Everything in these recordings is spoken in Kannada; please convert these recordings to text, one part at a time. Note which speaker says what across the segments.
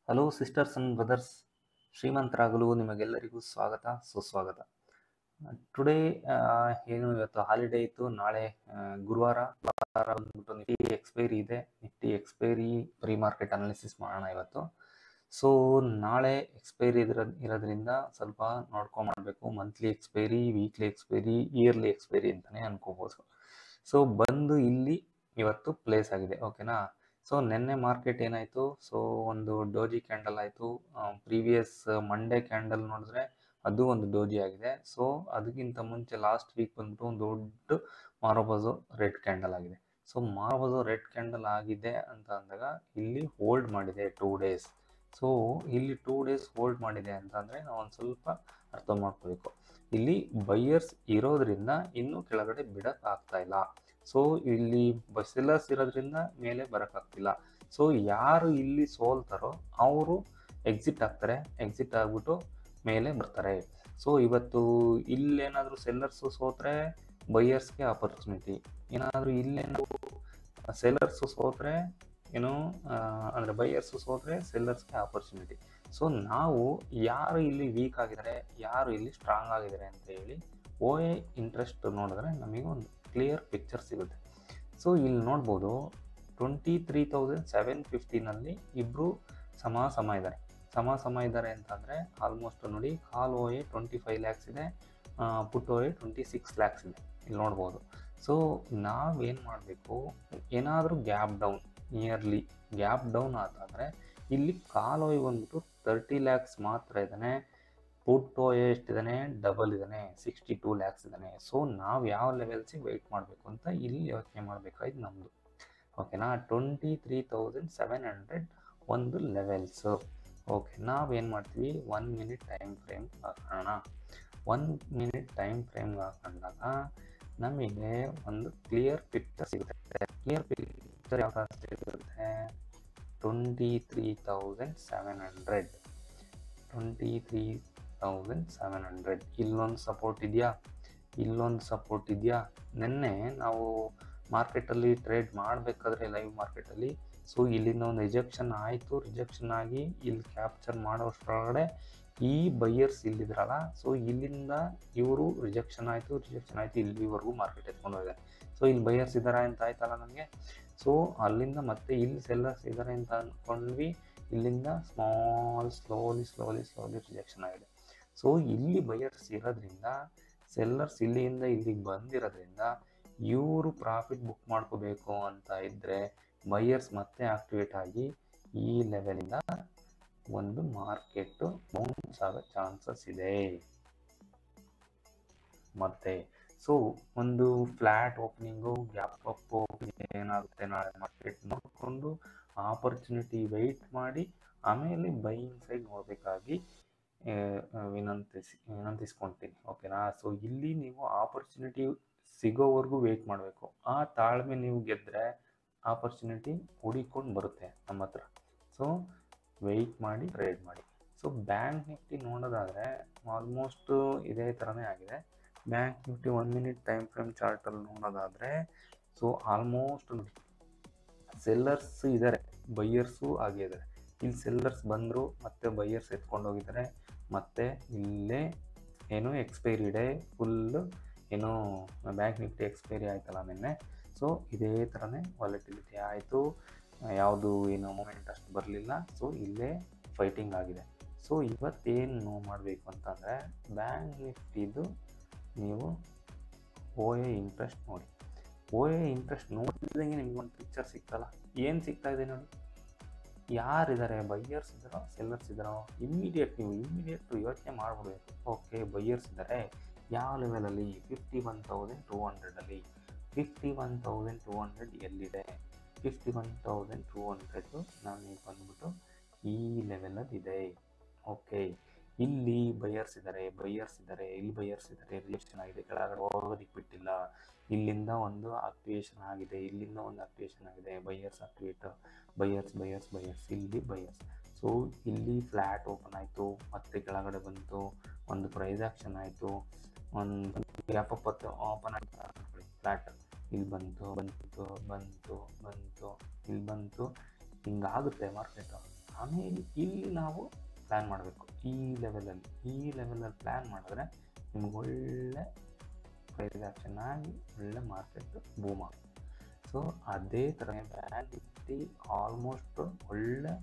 Speaker 1: ಹಲೋ ಸಿಸ್ಟರ್ಸ್ ಅಂಡ್ ಬ್ರದರ್ಸ್, ಶ್ರೀಮಂತರಾಗಲು ನಿಮಗೆಲ್ಲರಿಗೂ ಸ್ವಾಗತ ಸುಸ್ವಾಗತ. ಟುಡೇ ಏನು ಇವತ್ತು ಹಾಲಿಡೇ ಇತ್ತು. ನಾಳೆ ಗುರುವಾರ ಬಂದ್ಬಿಟ್ಟು ನಿಫ್ಟಿ ಎಕ್ಸ್ಪೈರಿ ಇದೆ. Nifty expiry pre market analysis ಮಾಡೋಣ ಇವತ್ತು. ಸೊ ನಾಳೆ ಎಕ್ಸ್ಪೈರಿ ಇರೋದ್ರಿಂದ ಸ್ವಲ್ಪ ನೋಡ್ಕೊಂಡು ಮಾಡಬೇಕು. Monthly expiry, weekly expiry, yearly expiry ಅಂತಲೇ ಅನ್ಕೋಬೋದು. ಸೊ ಬಂದು ಇಲ್ಲಿ ಇವತ್ತು ಪ್ಲೇಸ್ ಆಗಿದೆ, ಓಕೆನಾ. ಸೊ ನಿನ್ನೆ ಮಾರ್ಕೆಟ್ ಏನಾಯಿತು, ಸೊ ಒಂದು ಡೋಜಿ ಕ್ಯಾಂಡಲ್ ಆಯಿತು. ಪ್ರೀವಿಯಸ್ ಮಂಡೇ ಕ್ಯಾಂಡಲ್ ನೋಡಿದ್ರೆ ಅದು ಒಂದು ಡೋಜಿ ಆಗಿದೆ. ಸೊ ಅದಕ್ಕಿಂತ ಮುಂಚೆ ಲಾಸ್ಟ್ ವೀಕ್ ಬಂದ್ಬಿಟ್ಟು ಒಂದು ದೊಡ್ಡ ಮಾರೋಬಜೋ ರೆಡ್ ಕ್ಯಾಂಡಲ್ ಆಗಿದೆ. ಸೊ ಮಾರೋಬಜೋ ರೆಡ್ ಕ್ಯಾಂಡಲ್ ಆಗಿದೆ ಅಂತ ಅಂದಾಗ ಇಲ್ಲಿ ಹೋಲ್ಡ್ ಮಾಡಿದೆ 2 days. ಸೊ ಇಲ್ಲಿ 2 days ಹೋಲ್ಡ್ ಮಾಡಿದೆ ಅಂತಂದರೆ ನಾವು ಒಂದು ಸ್ವಲ್ಪ ಅರ್ಥ ಮಾಡ್ಕೋಬೇಕು. ಇಲ್ಲಿ ಬೈಯರ್ಸ್ ಇರೋದ್ರಿಂದ ಇನ್ನೂ ಕೆಳಗಡೆ ಬಿಡಕ್ಕೆ ಆಗ್ತಾ ಇಲ್ಲ. ಸೊ ಇಲ್ಲಿ ಸೆಲ್ಲರ್ಸ್ ಇರೋದ್ರಿಂದ ಮೇಲೆ ಬರೋಕ್ಕಾಗ್ತಿಲ್ಲ. ಸೊ ಯಾರು ಇಲ್ಲಿ ಸೋಲ್ತಾರೋ ಅವರು ಎಕ್ಸಿಟ್ ಆಗ್ತಾರೆ. ಎಕ್ಸಿಟ್ ಆಗ್ಬಿಟ್ಟು ಮೇಲೆ ಬರ್ತಾರೆ. ಸೊ ಇವತ್ತು ಇಲ್ಲೇನಾದರೂ ಸೆಲ್ಲರ್ಸು ಸೋತ್ರೆ ಬೈಯರ್ಸ್ಗೆ ಆಪರ್ಚುನಿಟಿ, ಏನಾದರೂ ಇಲ್ಲೇನಾದರೂ ಸೆಲ್ಲರ್ಸು ಸೋತ್ರೆ ಏನು ಅಂದರೆ ಬೈಯರ್ಸು ಸೋತ್ರೆ ಸೆಲ್ಲರ್ಸ್ಗೆ ಆಪರ್ಚುನಿಟಿ. ಸೊ ನಾವು ಯಾರು ಇಲ್ಲಿ ವೀಕ್ ಆಗಿದ್ದಾರೆ, ಯಾರು ಇಲ್ಲಿ ಸ್ಟ್ರಾಂಗ್ ಆಗಿದ್ದಾರೆ ಅಂತ ಹೇಳಿ OA ಇಂಟ್ರೆಸ್ಟ್ ನೋಡಿದ್ರೆ ನಮಗೆ ಒಂದು ಕ್ಲಿಯರ್ ಪಿಕ್ಚರ್ ಸಿಗುತ್ತೆ. ಸೊ ಇಲ್ಲಿ ನೋಡ್ಬೋದು 23,750ನಲ್ಲಿ ಇಬ್ಬರು ಸಮ ಇದ್ದಾರೆ ಅಂತಂದರೆ ಆಲ್ಮೋಸ್ಟ್ ನೋಡಿ, ಕಾಲ್ OA 25 lakhs ಇದೆ, ಪುಟ್ OA 26 lakhs ಇದೆ, ಇಲ್ಲಿ ನೋಡ್ಬೋದು. ಸೊ ನಾವೇನು ಮಾಡಬೇಕು, ಏನಾದರೂ gap down, nearly gap down ಆತಂದರೆ ಇಲ್ಲಿ ಕಾಲ್ OA ಬಂದ್ಬಿಟ್ಟು 30 lakhs ಮಾತ್ರ ಇದ್ದಾನೆ, ಪುಟ್ OA ಎಷ್ಟಿದ್ದಾನೆ, ಡಬಲ್ ಇದ್ದಾನೆ, 62 lakhs ಇದ್ದಾನೆ. ಸೊ ನಾವು ಯಾವ ಲೆವೆಲ್ಸಿಗೆ ವೆಯ್ಟ್ ಮಾಡಬೇಕು ಅಂತ ಇಲ್ಲಿ ಯೋಚನೆ ಮಾಡಬೇಕಾಯ್ತು ನಮ್ಮದು, ಓಕೆನಾ. 23,700 ಒಂದು ಲೆವೆಲ್ಸು. ಓಕೆ, ನಾವೇನು ಮಾಡ್ತೀವಿ, 1 minute ಟೈಮ್ ಫ್ರೇಮ್ ಹಾಕೋಣ. 1 minute ಟೈಮ್ ಫ್ರೇಮ್ಗೆ ಹಾಕೊಂಡಾಗ ನಮಗೆ ಒಂದು ಕ್ಲಿಯರ್ ಪಿಕ್ಚರ್ ಸಿಗುತ್ತೆ. ಕ್ಲಿಯರ್ ಪಿಕ್ಚರ್ ಯಾವ ಥರ ಸಿಗುತ್ತೆ, 23,700 ಇಲ್ಲೊಂದು ಸಪೋರ್ಟ್ ಇದೆಯಾ. ನಿನ್ನೆ ನಾವು ಮಾರ್ಕೆಟಲ್ಲಿ ಟ್ರೇಡ್ ಮಾಡಬೇಕಾದ್ರೆ ಲೈವ್ ಮಾರ್ಕೆಟಲ್ಲಿ, ಸೊ ಇಲ್ಲಿಂದ ಒಂದು ರಿಜೆಕ್ಷನ್ ಆಗಿ ಇಲ್ಲಿ ಕ್ಯಾಪ್ಚರ್ ಮಾಡೋಷ್ಟರೊಳಗಡೆ ಈ ಬೈಯರ್ಸ್ ಇಲ್ಲಿದ್ರಲ್ಲ, ಸೊ ಇಲ್ಲಿಂದ ಇವರು ರಿಜೆಕ್ಷನ್ ಆಯಿತು ಇಲ್ಲಿವರೆಗೂ ಮಾರ್ಕೆಟ್ ಎತ್ಕೊಂಡು ಹೋಗಿದೆ. ಸೊ ಇಲ್ಲಿ ಬೈಯರ್ಸ್ ಇದ್ದಾರೆ ಅಂತ ಆಯ್ತಲ್ಲ ನಮಗೆ. ಸೊ ಅಲ್ಲಿಂದ ಮತ್ತೆ ಇಲ್ಲಿ ಸೆಲ್ಲರ್ಸ್ ಇದ್ದಾರೆ ಅಂತ ಅಂದ್ಕೊಂಡ್ವಿ, ಇಲ್ಲಿಂದ ಸ್ಲೋಲಿ ರಿಜೆಕ್ಷನ್ ಆಗಿದೆ. ಸೊ ಇಲ್ಲಿ ಬೈಯರ್ಸ್ ಇರೋದ್ರಿಂದ, ಸೆಲ್ಲರ್ಸ್ ಇಲ್ಲಿಂದ ಇಲ್ಲಿಗೆ ಬಂದಿರೋದ್ರಿಂದ ಇವರು ಪ್ರಾಫಿಟ್ ಬುಕ್ ಮಾಡ್ಕೋಬೇಕು ಅಂತ ಇದ್ದರೆ ಬೈಯರ್ಸ್ ಮತ್ತೆ ಆಕ್ಟಿವೇಟ್ ಆಗಿ ಈ ಲೆವೆಲಿಂದ ಒಂದು ಮಾರ್ಕೆಟ್ ಬೌನ್ಸ್ ಆಗೋ ಚಾನ್ಸಸ್ ಇದೆ ಮತ್ತೆ. ಸೊ ಒಂದು ಫ್ಲ್ಯಾಟ್ ಓಪನಿಂಗು, ಗ್ಯಾಪ್ ಅಪ್ ಏನಾಗುತ್ತೆ ನಾಳೆ ಮಾರ್ಕೆಟ್ ನೋಡಿಕೊಂಡು ಆಪರ್ಚುನಿಟಿ ವೆಯ್ಟ್ ಮಾಡಿ ಆಮೇಲೆ ಬೈಯಿಂಗ್ ಸೈಡ್ ನೋಡಬೇಕಾಗಿ ವಿನಂತಿಸ್ಕೊಳ್ತೀನಿ, ಓಕೆನಾ. ಸೊ ಇಲ್ಲಿ ನೀವು ಆಪರ್ಚುನಿಟಿ ಸಿಗೋವರೆಗೂ ವೆಯ್ಟ್ ಮಾಡಬೇಕು. ಆ ತಾಳ್ಮೆ ನೀವು ಗೆದ್ದರೆ ಆಪರ್ಚುನಿಟಿ ಹುಡಿಕೊಂಡು ಬರುತ್ತೆ ನಮ್ಮ ಹತ್ರ. ಸೊ ವೆಯ್ಟ್ ಮಾಡಿ ಟ್ರೇಡ್ ಮಾಡಿ. ಸೊ ಬ್ಯಾಂಕ್ ನಿಫ್ಟಿ ನೋಡೋದಾದರೆ ಆಲ್ಮೋಸ್ಟ್ ಇದೇ ಥರನೇ ಆಗಿದೆ. Bank Nifty 1 minute time frame ಚಾರ್ಟಲ್ಲಿ ನೋಡೋದಾದರೆ, ಸೊ ಆಲ್ಮೋಸ್ಟ್ ಸೆಲ್ಲರ್ಸ್ ಇದ್ದಾರೆ, ಬೈಯರ್ಸು ಆಗಿದ್ದಾರೆ. ಇಲ್ಲಿ ಸೆಲ್ಲರ್ಸ್ ಬಂದರು, ಮತ್ತೆ ಬೈಯರ್ಸ್ ಎತ್ಕೊಂಡು ಹೋಗಿದ್ದಾರೆ, ಮತ್ತೆ ಇಲ್ಲೇ ಏನೋ ಎಕ್ಸ್ಪೈರಿ ಡೇ ಫುಲ್ಲು ಏನೋ ಬ್ಯಾಂಕ್ ನಿಫ್ಟಿ ಎಕ್ಸ್ಪೈರಿ ಆಯ್ತಲ್ಲ ನಿನ್ನೆ. ಸೊ ಇದೇ ಥರನೇ ವಾಲಟಿಲಿಟಿ ಆಯಿತು, ಯಾವುದು ಏನೋ ಮೂಮೆಂಟ್ ಅಷ್ಟು ಬರಲಿಲ್ಲ. ಸೊ ಇಲ್ಲೇ ಫೈಟಿಂಗ್ ಆಗಿದೆ. ಸೊ ಇವತ್ತೇನು ಮಾಡಬೇಕು ಅಂತಂದರೆ, ಬ್ಯಾಂಕ್ ನಿಫ್ಟಿದು ನೀವು OA ಇಂಟ್ರೆಸ್ಟ್ ನೋಡಿ. OA ಇಂಟ್ರೆಸ್ಟ್ ನೋಡಿದಂಗೆ ನಿಮ್ಗೊಂದು ಪಿಕ್ಚರ್ ಸಿಗ್ತಲ್ಲ, ಏನು ಸಿಗ್ತಾ ಇದೆ ನೋಡಿ, ಯಾರಿದ್ದಾರೆ, ಬೈಯರ್ಸ್ ಇದ್ದಾರೋ ಸೆಲ್ಲರ್ಸ್ ಇದ್ದಾರೋ. ಇಮ್ಮಿಡಿಯೇಟ್ ಯೋಚನೆ ಮಾಡಿಬಿಡ್ಬೇಕು. ಓಕೆ, ಬೈಯರ್ಸ್ ಇದ್ದಾರೆ ಯಾವ ಲೆವೆಲಲ್ಲಿ, 51,200ಅಲ್ಲಿ. 51,200 ಎಲ್ಲಿದೆ, 51,200 ನನಗೆ ಬಂದ್ಬಿಟ್ಟು ಈ ಲೆವೆಲಲ್ಲಿ ಇದೆ. ಓಕೆ, ಇಲ್ಲಿ ಬೈಯರ್ಸ್ ಇದ್ದಾರೆ, ಇಲ್ಲಿ ಬೈಯರ್ಸ್ ಇದ್ದಾರೆ, ರಿಜೆಕ್ಷನ್ ಆಗಿದೆ, ಕೆಳಗಡೆ ಹೋಗೋದಕ್ಕೆ ಬಿಟ್ಟಿಲ್ಲ. ಇಲ್ಲಿಂದ ಒಂದು ಆಕ್ಟಿವೇಶನ್ ಆಗಿದೆ, ಇಲ್ಲಿಂದ ಒಂದು ಆಕ್ಟಿವೇಶನ್ ಆಗಿದೆ, ಬೈಯರ್ಸ್ ಆಕ್ಟಿವೇಟ್, ಬೈಯರ್ಸ್ ಇಲ್ಲಿ ಬೈಯರ್ಸ್. ಸೊ ಇಲ್ಲಿ ಫ್ಲ್ಯಾಟ್ ಓಪನ್ ಆಯಿತು, ಮತ್ತೆ ಕೆಳಗಡೆ ಬಂತು, ಒಂದು ಪ್ರೈಸ್ ಆ್ಯಕ್ಷನ್ ಆಯಿತು, ಒಂದು ಗ್ಯಾಪ್ ಅಪ್ ಓಪನ್ ಆಯಿತು, ಫ್ಲ್ಯಾಟ್ ಇಲ್ಲಿ ಬಂತು, ಇಲ್ಲಿ ಬಂತು, ಹಿಂಗಾಗುತ್ತೆ ಮಾರ್ಕೆಟು. ಆಮೇಲೆ ಇಲ್ಲಿ ನಾವು ಪ್ಲ್ಯಾನ್ ಮಾಡಬೇಕು. ಈ ಲೆವೆಲಲ್ಲಿ ಪ್ಲ್ಯಾನ್ ಮಾಡಿದ್ರೆ ನಿಮ್ಗೆ ಒಳ್ಳೆ ಪ್ರೈಸ್ ಆ್ಯಕ್ಷನ್ ಆಗಿ ಒಳ್ಳೆ ಮಾರ್ಕೆಟ್ ಬೂಮ್ ಆಗುತ್ತೆ. ಸೊ ಅದೇ ಥರ ಬ್ಯಾಂಕ್ ನಿಫ್ಟಿ ಆಲ್ಮೋಸ್ಟ್ ಒಳ್ಳೆ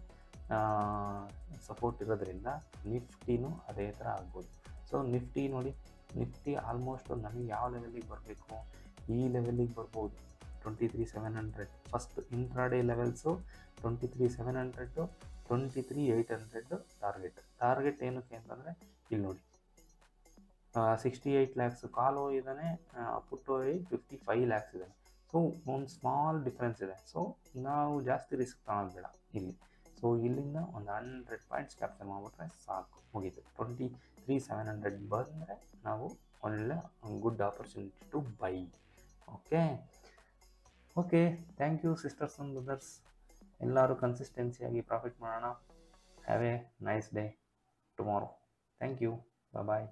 Speaker 1: ಸಪೋರ್ಟ್ ಇರೋದ್ರಿಂದ ನಿಫ್ಟಿನೂ ಅದೇ ಥರ ಆಗ್ಬೋದು. ಸೊ ನಿಫ್ಟಿ ನೋಡಿ, ನಿಫ್ಟಿ ಆಲ್ಮೋಸ್ಟ್ ನಮಗೆ ಯಾವ ಲೆವೆಲಿಗೆ ಬರಬೇಕು, ಈ ಲೆವೆಲಿಗೆ ಬರ್ಬೋದು. 23,700 ಫಸ್ಟ್ ಇಂಟ್ರಾಡೇ ಲೆವೆಲ್ಸು 23,700, 23,800 ಟಾರ್ಗೆಟ್ ಏನಕ್ಕೆ ಅಂತಂದರೆ ಇಲ್ಲಿ ನೋಡಿ 68 lakhs ಕಾಲು ಇದ್ದಾನೆ, ಪುಟ್ಟು 55 lakhs ಇದೆ. ಸೊ ಒಂದು ಸ್ಮಾಲ್ ಡಿಫ್ರೆನ್ಸ್ ಇದೆ. ಸೊ ನಾವು ಜಾಸ್ತಿ ರಿಸ್ಕ್ ತಗೊಳ್ಳೋದು ಬೇಡ ಇಲ್ಲಿ. ಸೊ ಇಲ್ಲಿಂದ ಒಂದು 100 ಪಾಯಿಂಟ್ಸ್ ಕ್ಯಾಪ್ಚರ್ ಮಾಡಿಬಿಟ್ರೆ ಸಾಕು, ಮುಗೀತು. 23,700 ಬಂದರೆ ನಾವು ಒಳ್ಳೆ good opportunity to buy. Okay thank you sisters and brothers. ಎಲ್ಲರೂ ಕನ್ಸಿಸ್ಟೆನ್ಸಿಯಾಗಿ ಪ್ರಾಫಿಟ್ ಮಾಡೋಣ. Have a nice day tomorrow. Thank you. Bye.